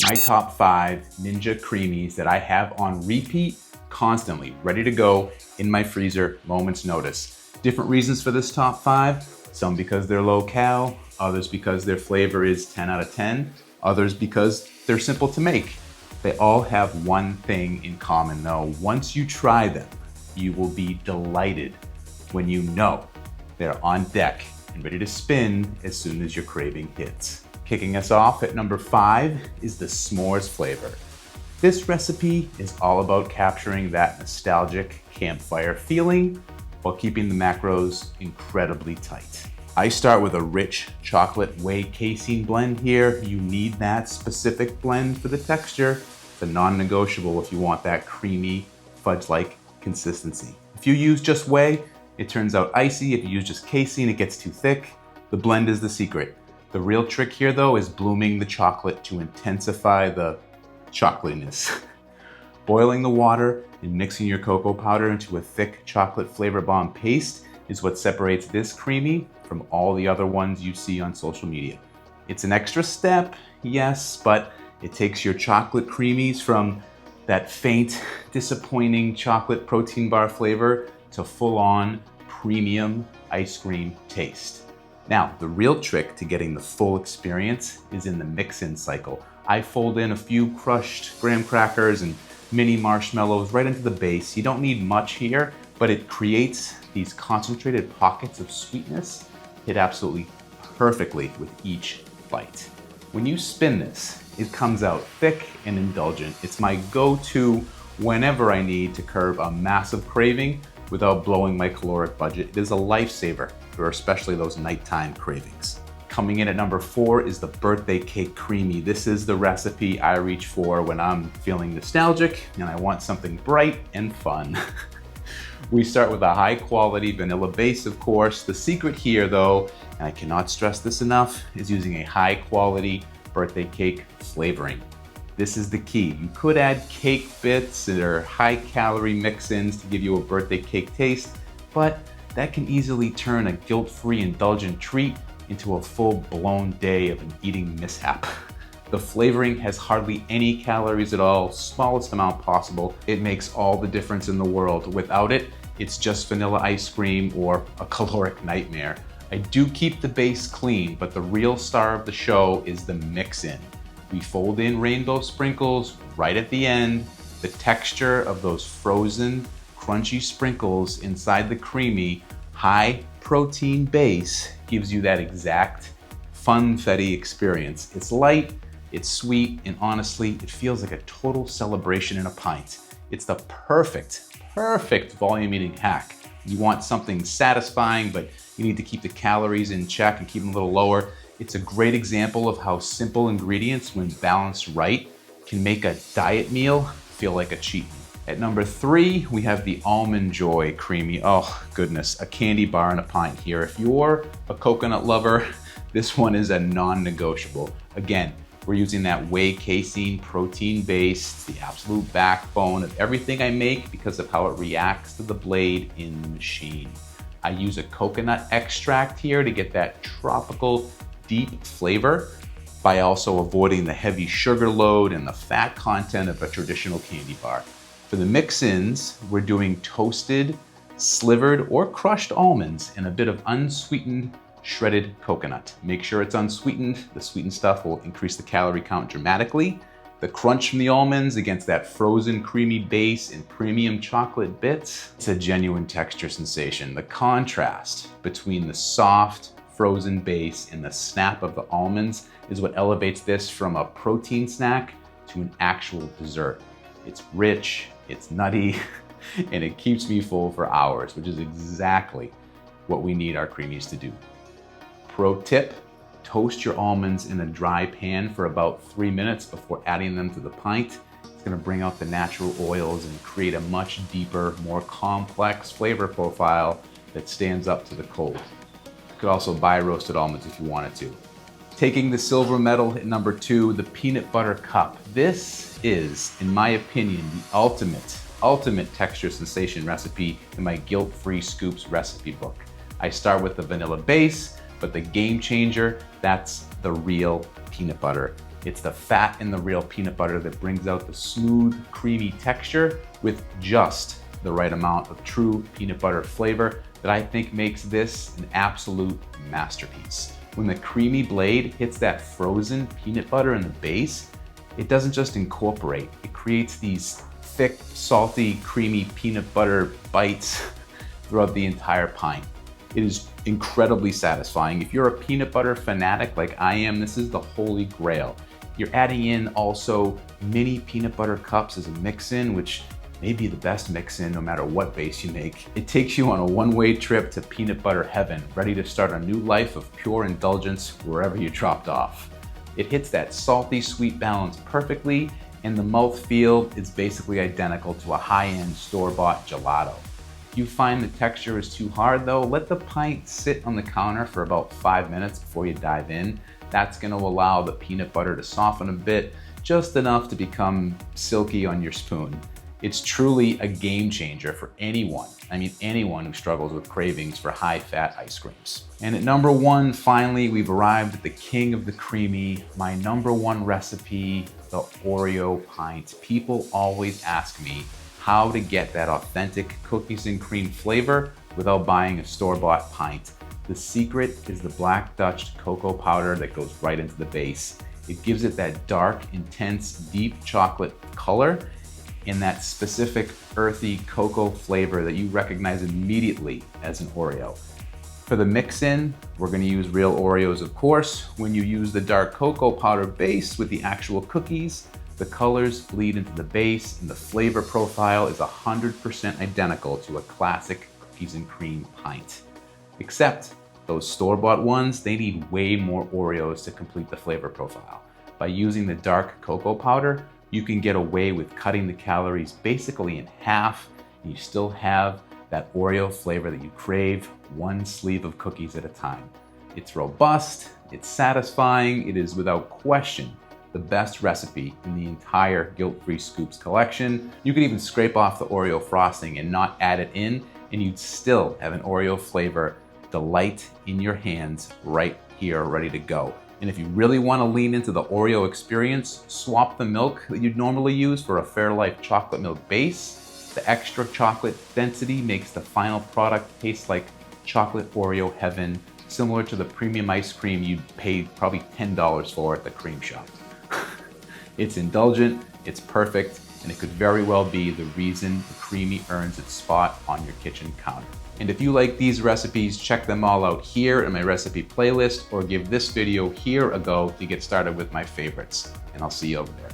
My top 5 Ninja Creamies that I have on repeat constantly, ready to go in my freezer, moment's notice. Different reasons for this top 5. Some because they're low cal, others because their flavor is 10 out of 10, others because they're simple to make. They all have one thing in common though. Once you try them, you will be delighted when you know they're on deck and ready to spin as soon as your craving hits. Kicking us off at number 5 is the s'mores flavor. This recipe is all about capturing that nostalgic campfire feeling while keeping the macros incredibly tight. I start with a rich chocolate whey casein blend here. You need that specific blend for the texture. It's a non-negotiable if you want that creamy, fudge-like consistency. If you use just whey, it turns out icy. If you use just casein, it gets too thick. The blend is the secret. The real trick here though is blooming the chocolate to intensify the chocolatiness. Boiling the water and mixing your cocoa powder into a thick chocolate flavor bomb paste is what separates this creamy from all the other ones you see on social media. It's an extra step, yes, but it takes your chocolate creamies from that faint, disappointing chocolate protein bar flavor to full-on premium ice cream taste. Now, the real trick to getting the full experience is in the mix-in cycle. I fold in a few crushed graham crackers and mini marshmallows right into the base. You don't need much here, but it creates these concentrated pockets of sweetness. Hit absolutely perfectly with each bite. When you spin this, it comes out thick and indulgent. It's my go-to whenever I need to curb a massive craving without blowing my caloric budget. It is a lifesaver for especially those nighttime cravings. Coming in at number 4 is the birthday cake creamy. This is the recipe I reach for when I'm feeling nostalgic and I want something bright and fun. We start with a high quality vanilla base, of course. The secret here though, and I cannot stress this enough, is using a high quality birthday cake flavoring. This is the key. You could add cake bits or high calorie mix-ins to give you a birthday cake taste, but that can easily turn a guilt-free indulgent treat into a full-blown day of an eating mishap. The flavoring has hardly any calories at all, smallest amount possible. It makes all the difference in the world. Without it, it's just vanilla ice cream or a caloric nightmare. I do keep the base clean, but the real star of the show is the mix-in. We fold in rainbow sprinkles right at the end. The texture of those frozen, crunchy sprinkles inside the creamy, high protein base gives you that exact funfetti experience. It's light, it's sweet, and honestly, it feels like a total celebration in a pint. It's the perfect volume eating hack. You want something satisfying, but you need to keep the calories in check and keep them a little lower. It's a great example of how simple ingredients, when balanced right, can make a diet meal feel like a cheat meal. At number 3, we have the Almond Joy Creamy. Oh goodness, a candy bar and a pint here. If you're a coconut lover, this one is a non-negotiable. Again, we're using that whey casein protein base, the absolute backbone of everything I make because of how it reacts to the blade in the machine. I use a coconut extract here to get that tropical, deep flavor by also avoiding the heavy sugar load and the fat content of a traditional candy bar. For the mix-ins, we're doing toasted, slivered, or crushed almonds and a bit of unsweetened shredded coconut. Make sure it's unsweetened. The sweetened stuff will increase the calorie count dramatically. The crunch from the almonds against that frozen creamy base and premium chocolate bits, it's a genuine texture sensation. The contrast between the soft, frozen base and the snap of the almonds is what elevates this from a protein snack to an actual dessert. It's rich, it's nutty, and it keeps me full for hours, which is exactly what we need our creamies to do. Pro tip, toast your almonds in a dry pan for about 3 minutes before adding them to the pint. It's gonna bring out the natural oils and create a much deeper, more complex flavor profile that stands up to the cold. You could also buy roasted almonds if you wanted to. Taking the silver medal at number 2, the peanut butter cup. This is, in my opinion, the ultimate texture sensation recipe in my guilt-free scoops recipe book. I start with the vanilla base, but the game changer, that's the real peanut butter. It's the fat in the real peanut butter that brings out the smooth, creamy texture with just the right amount of true peanut butter flavor that I think makes this an absolute masterpiece. When the creamy blade hits that frozen peanut butter in the base, it doesn't just incorporate, it creates these thick, salty, creamy peanut butter bites throughout the entire pint. It is incredibly satisfying. If you're a peanut butter fanatic like I am, this is the holy grail. You're adding in also mini peanut butter cups as a mix-in, which may be the best mix-in no matter what base you make. It takes you on a one-way trip to peanut butter heaven, ready to start a new life of pure indulgence wherever you dropped off. It hits that salty sweet balance perfectly, and the mouthfeel is basically identical to a high-end store-bought gelato. If you find the texture is too hard though, let the pint sit on the counter for about 5 minutes before you dive in. That's gonna allow the peanut butter to soften a bit, just enough to become silky on your spoon. It's truly a game changer for anyone. I mean, anyone who struggles with cravings for high-fat ice creams. And at number 1, finally, we've arrived at the king of the creamy, my number 1 recipe, the Oreo pint. People always ask me how to get that authentic cookies and cream flavor without buying a store-bought pint. The secret is the Black Dutch cocoa powder that goes right into the base. It gives it that dark, intense, deep chocolate color and that specific earthy cocoa flavor that you recognize immediately as an Oreo. For the mix-in, we're gonna use real Oreos, of course. When you use the dark cocoa powder base with the actual cookies, the colors bleed into the base and the flavor profile is 100% identical to a classic cookies and cream pint. Except those store-bought ones, they need way more Oreos to complete the flavor profile. By using the dark cocoa powder, you can get away with cutting the calories basically in half, and you still have that Oreo flavor that you crave, one sleeve of cookies at a time. It's robust, it's satisfying, it is without question the best recipe in the entire Guilt-Free Scoops collection. You could even scrape off the Oreo frosting and not add it in, and you'd still have an Oreo flavor delight in your hands right here, ready to go. And if you really want to lean into the Oreo experience, swap the milk that you'd normally use for a Fairlife chocolate milk base. The extra chocolate density makes the final product taste like chocolate Oreo heaven, similar to the premium ice cream you'd pay probably $10 for at the cream shop. It's indulgent, it's perfect, and it could very well be the reason the creamy earns its spot on your kitchen counter. And if you like these recipes, check them all out here in my recipe playlist, or give this video here a go to get started with my favorites. And I'll see you over there.